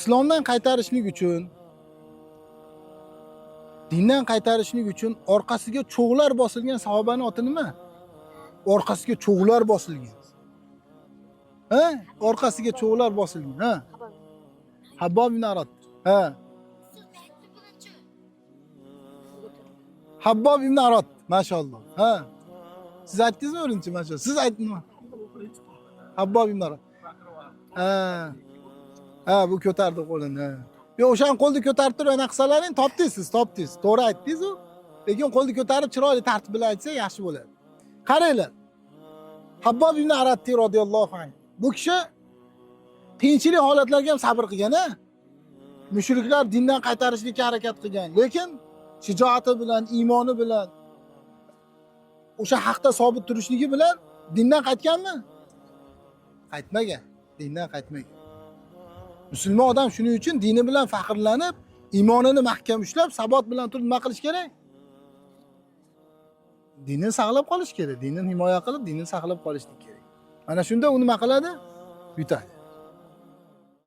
islomdan qaytarishlik uchun, dindan qaytarishlik uchun orqasiga cho'g'lar bosilgan sahobaning oti nima? Orqasiga cho'g'lar bosilgan. Ha? Orqasiga cho'g'lar bosilgan, ha? Habbob ibn Arot. Ha. Habbob ibn Arot, maşallah. Ha. Siz aytdingizmi o'rinchi, maşallah? Siz aytdingizmi? Habbob ibn Arot. Ha. Ha, bu ko'tardi qo'lini. Yo, o'shan qo'lni ko'tarib turib ana qilsalaring, topdingiz, topdingiz. To'g'ri aytdingiz-ku. Lekin qo'lni ko'tarib chiroyli tartib bilan aytsa yaxshi bo'ladi. Qaranglar. Habbob ibn Arot radhiyallohu anhu. Bu kishi qiyinchilik holatlarga ham sabr qilgan-a. Mushriklar dindan qaytarishlikka harakat qilgan, lekin shijoati bilan, iymoni bilan, o'sha haqda sobit turishligi bilan dindan qaytganmi? Qaytmagan. Dindan qaytmagan. Musulmon odam shuning uchun dini bilan faxrlanib, iymonini mahkam ushlab, sabot bilan turib nima qilish kerak? Dinni saqlab qolish kerak. Dinni himoya qilib, dinni saqlab qolishlik kerak. Mana shunda u nima qiladi? Yutadi.